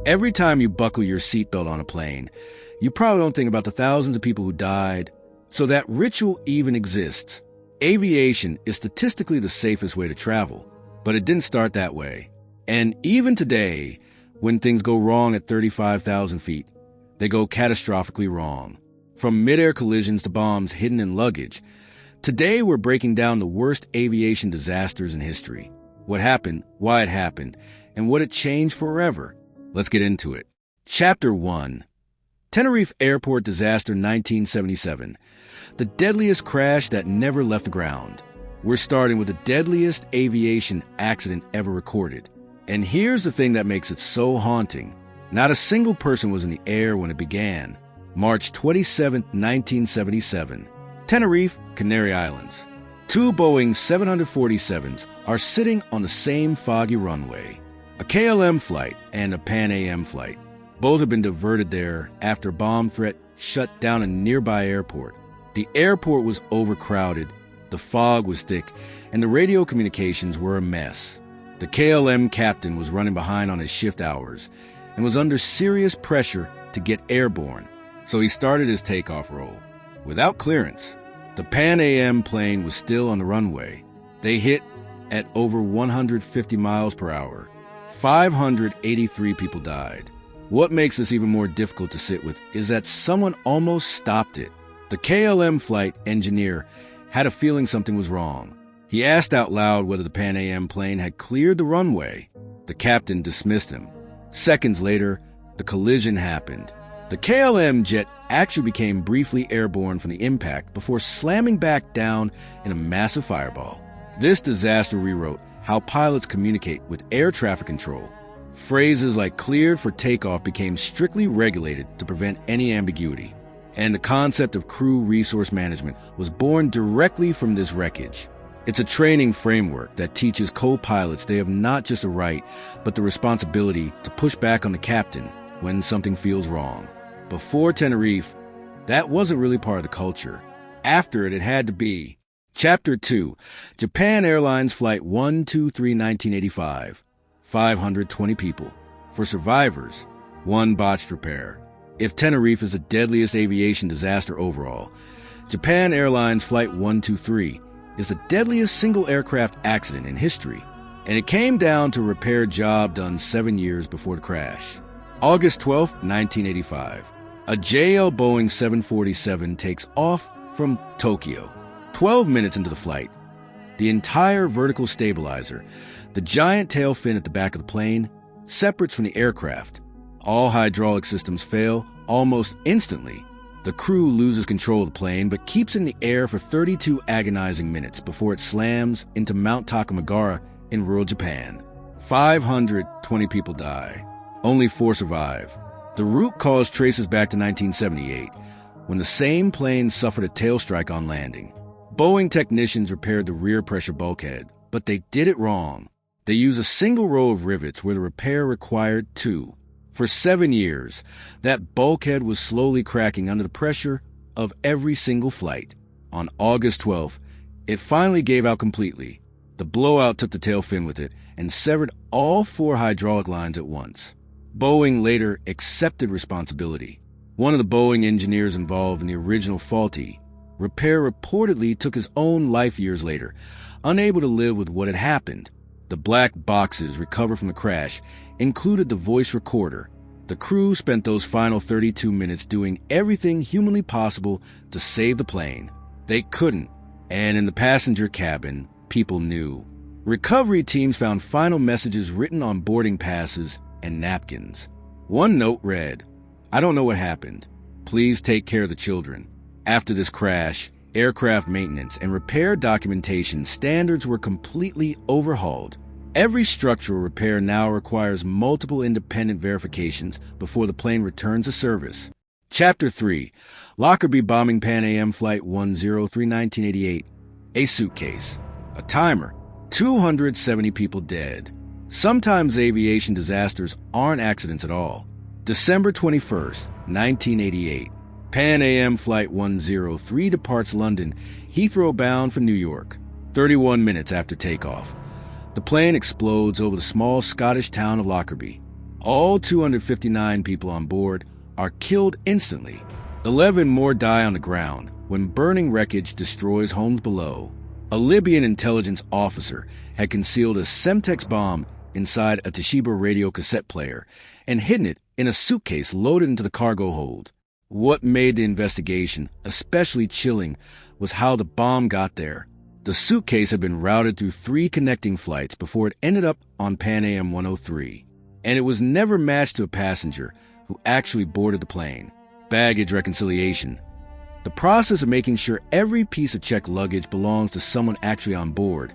Every time you buckle your seatbelt on a plane, you probably don't think about the thousands of people who died. So that ritual even exists. Aviation is statistically the safest way to travel, but it didn't start that way. And even today, when things go wrong at 35,000 feet, they go catastrophically wrong. From mid-air collisions to bombs hidden in luggage, today we're breaking down the worst aviation disasters in history. What happened, why it happened, and what it changed forever. Let's get into it. Chapter 1. Tenerife Airport Disaster 1977. The deadliest crash that never left the ground. We're starting with the deadliest aviation accident ever recorded. And here's the thing that makes it so haunting. Not a single person was in the air when it began. March 27, 1977. Tenerife, Canary Islands. Two Boeing 747s are sitting on the same foggy runway. A KLM flight and a Pan Am flight. Both have been diverted there after a bomb threat shut down a nearby airport. The airport was overcrowded, the fog was thick, and the radio communications were a mess. The KLM captain was running behind on his shift hours and was under serious pressure to get airborne, so he started his takeoff roll. Without clearance, the Pan Am plane was still on the runway. They hit at over 150 miles per hour. 583 people died. What makes this even more difficult to sit with is that someone almost stopped it. The KLM flight engineer had a feeling something was wrong. He asked out loud whether the Pan Am plane had cleared the runway. The captain dismissed him. Seconds later, the collision happened. The KLM jet actually became briefly airborne from the impact before slamming back down in a massive fireball. This disaster rewrote how pilots communicate with air traffic control. Phrases like cleared for takeoff became strictly regulated to prevent any ambiguity. And the concept of crew resource management was born directly from this wreckage. It's a training framework that teaches co-pilots they have not just a right, but the responsibility to push back on the captain when something feels wrong. Before Tenerife, that wasn't really part of the culture. After it had to be. Chapter 2. Japan Airlines Flight 123 1985. 520 people. For survivors, one botched repair. If Tenerife is the deadliest aviation disaster overall, Japan Airlines Flight 123 is the deadliest single aircraft accident in history, and it came down to a repair job done 7 years before the crash. August 12, 1985. A JL Boeing 747 takes off from Tokyo. 12 minutes into the flight, the entire vertical stabilizer, the giant tail fin at the back of the plane, separates from the aircraft. All hydraulic systems fail almost instantly. The crew loses control of the plane but keeps it in the air for 32 agonizing minutes before it slams into Mount Takamagara in rural Japan. 520 people die. Only 4 survive. The root cause traces back to 1978, when the same plane suffered a tail strike on landing. Boeing technicians repaired the rear pressure bulkhead, but they did it wrong. They used a single row of rivets where the repair required 2. For 7 years, that bulkhead was slowly cracking under the pressure of every single flight. On August 12th, it finally gave out completely. The blowout took the tail fin with it and severed all 4 hydraulic lines at once. Boeing later accepted responsibility. One of the Boeing engineers involved in the original faulty repair reportedly took his own life years later, unable to live with what had happened. The black boxes recovered from the crash included the voice recorder. The crew spent those final 32 minutes doing everything humanly possible to save the plane. They couldn't, and in the passenger cabin, people knew. Recovery teams found final messages written on boarding passes and napkins. One note read, "I don't know what happened. Please take care of the children." After this crash, aircraft maintenance and repair documentation standards were completely overhauled. Every structural repair now requires multiple independent verifications before the plane returns to service. Chapter 3. Lockerbie bombing Pan Am Flight 103 1988. A suitcase. A timer. 270 people dead. Sometimes aviation disasters aren't accidents at all. December 21st, 1988. Pan Am Flight 103 departs London, Heathrow bound for New York. 31 minutes after takeoff, the plane explodes over the small Scottish town of Lockerbie. All 259 people on board are killed instantly. 11 more die on the ground when burning wreckage destroys homes below. A Libyan intelligence officer had concealed a Semtex bomb inside a Toshiba radio cassette player and hidden it in a suitcase loaded into the cargo hold. What made the investigation especially chilling was how the bomb got there. The suitcase had been routed through 3 connecting flights before it ended up on Pan Am 103, and it was never matched to a passenger who actually boarded the plane. Baggage reconciliation. The process of making sure every piece of checked luggage belongs to someone actually on board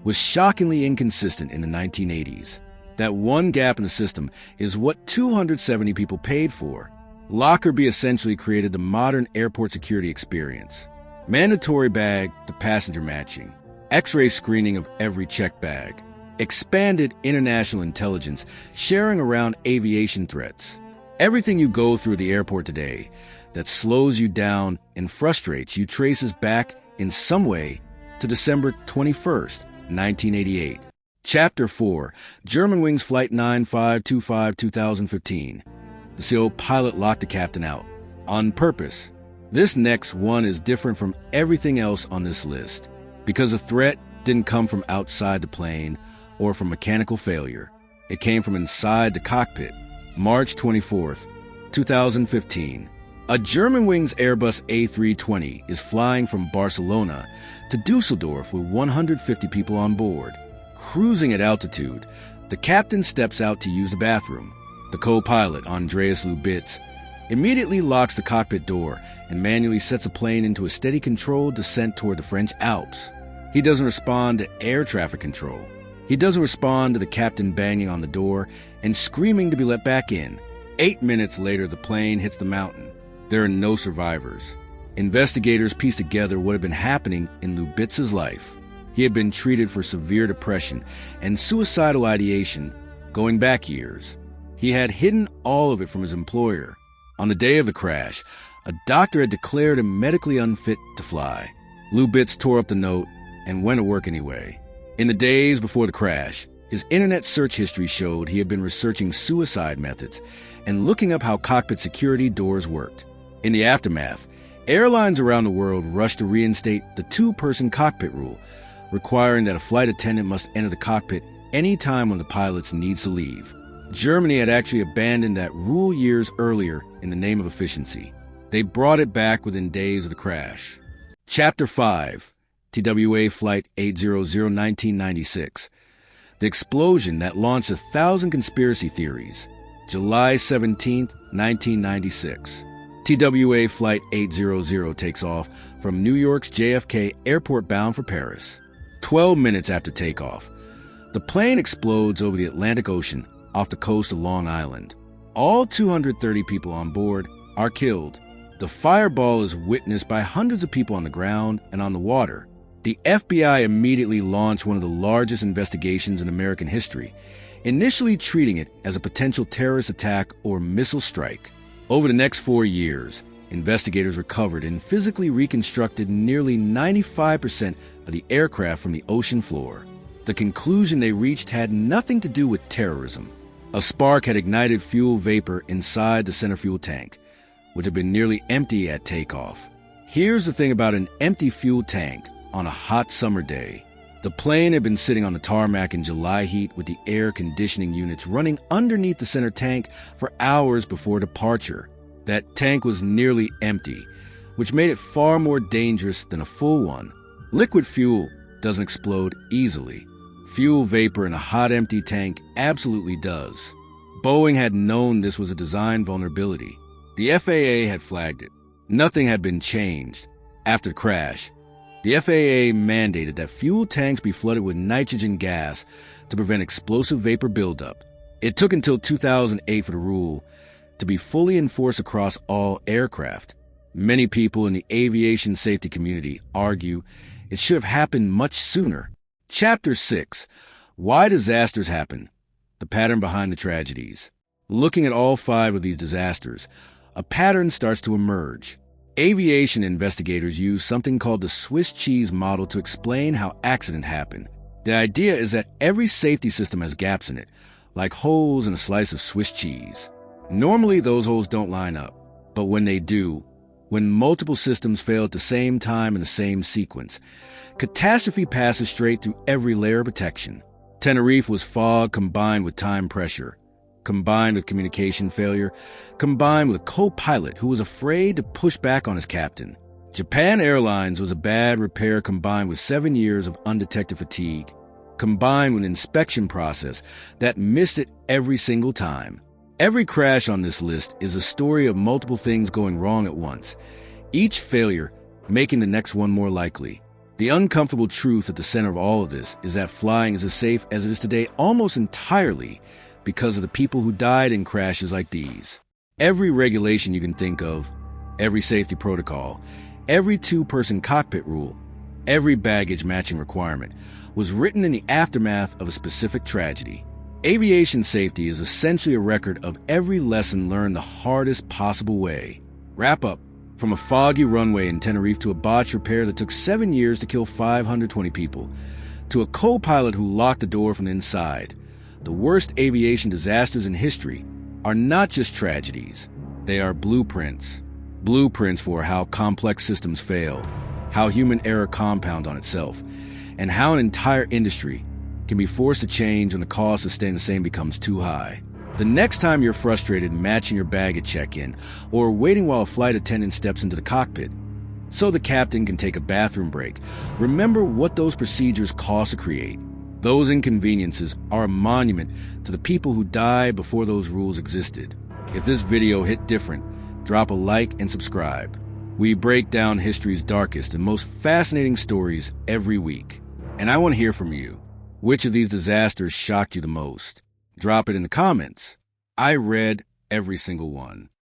was shockingly inconsistent in the 1980s. That one gap in the system is what 270 people paid for. Lockerbie essentially created the modern airport security experience. Mandatory bag to passenger matching, X-ray screening of every checked bag, expanded international intelligence sharing around aviation threats. Everything you go through at the airport today that slows you down and frustrates you traces back in some way to December 21st, 1988. Chapter 4, Germanwings Flight 9525-2015. The CO pilot locked the captain out. On purpose. This next one is different from everything else on this list, because the threat didn't come from outside the plane or from mechanical failure. It came from inside the cockpit. March 24th, 2015. A Germanwings Airbus A320 is flying from Barcelona to Dusseldorf with 150 people on board. Cruising at altitude, the captain steps out to use the bathroom. The co-pilot, Andreas Lubitz, immediately locks the cockpit door and manually sets the plane into a steady controlled descent toward the French Alps. He doesn't respond to air traffic control. He doesn't respond to the captain banging on the door and screaming to be let back in. 8 minutes later, the plane hits the mountain. There are no survivors. Investigators piece together what had been happening in Lubitz's life. He had been treated for severe depression and suicidal ideation going back years. He had hidden all of it from his employer. On the day of the crash, a doctor had declared him medically unfit to fly. Lubitz tore up the note and went to work anyway. In the days before the crash, his internet search history showed he had been researching suicide methods and looking up how cockpit security doors worked. In the aftermath, airlines around the world rushed to reinstate the 2-person cockpit rule, requiring that a flight attendant must enter the cockpit any time when the pilot needs to leave. Germany had actually abandoned that rule years earlier in the name of efficiency. They brought it back within days of the crash. Chapter 5, TWA Flight 800-1996. The explosion that launched 1,000 conspiracy theories. July 17, 1996. TWA Flight 800 takes off from New York's JFK Airport bound for Paris. 12 minutes after takeoff, the plane explodes over the Atlantic Ocean off the coast of Long Island. All 230 people on board are killed. The fireball is witnessed by hundreds of people on the ground and on the water. The FBI immediately launched one of the largest investigations in American history, initially treating it as a potential terrorist attack or missile strike. Over the next 4 years, investigators recovered and physically reconstructed nearly 95% of the aircraft from the ocean floor. The conclusion they reached had nothing to do with terrorism. A spark had ignited fuel vapor inside the center fuel tank, which had been nearly empty at takeoff. Here's the thing about an empty fuel tank on a hot summer day. The plane had been sitting on the tarmac in July heat with the air conditioning units running underneath the center tank for hours before departure. That tank was nearly empty, which made it far more dangerous than a full one. Liquid fuel doesn't explode easily. Fuel vapor in a hot empty tank absolutely does. Boeing had known this was a design vulnerability. The FAA had flagged it. Nothing had been changed. After the crash, the FAA mandated that fuel tanks be flooded with nitrogen gas to prevent explosive vapor buildup. It took until 2008 for the rule to be fully enforced across all aircraft. Many people in the aviation safety community argue it should have happened much sooner. Chapter 6, Why Disasters Happen, the Pattern Behind the Tragedies. Looking at all 5 of these disasters, a pattern starts to emerge. Aviation investigators use something called the Swiss cheese model to explain how accidents happen. The idea is that every safety system has gaps in it, like holes in a slice of Swiss cheese. Normally, those holes don't line up, but when they do, when multiple systems fail at the same time in the same sequence, catastrophe passes straight through every layer of protection. Tenerife was fog combined with time pressure, combined with communication failure, combined with a co-pilot who was afraid to push back on his captain. Japan Airlines was a bad repair combined with 7 years of undetected fatigue, combined with an inspection process that missed it every single time. Every crash on this list is a story of multiple things going wrong at once, each failure making the next one more likely. The uncomfortable truth at the center of all of this is that flying is as safe as it is today almost entirely because of the people who died in crashes like these. Every regulation you can think of, every safety protocol, every two-person cockpit rule, every baggage matching requirement was written in the aftermath of a specific tragedy. Aviation safety is essentially a record of every lesson learned the hardest possible way. Wrap up. From a foggy runway in Tenerife to a botched repair that took 7 years to kill 520 people, to a co-pilot who locked the door from the inside, the worst aviation disasters in history are not just tragedies. They are blueprints. Blueprints for how complex systems fail, how human error compounds on itself, and how an entire industry can be forced to change when the cost of staying the same becomes too high. The next time you're frustrated matching your bag at check-in or waiting while a flight attendant steps into the cockpit so the captain can take a bathroom break, remember what those procedures cost to create. Those inconveniences are a monument to the people who died before those rules existed. If this video hit different, drop a like and subscribe. We break down history's darkest and most fascinating stories every week. And I want to hear from you. Which of these disasters shocked you the most? Drop it in the comments. I read every single one.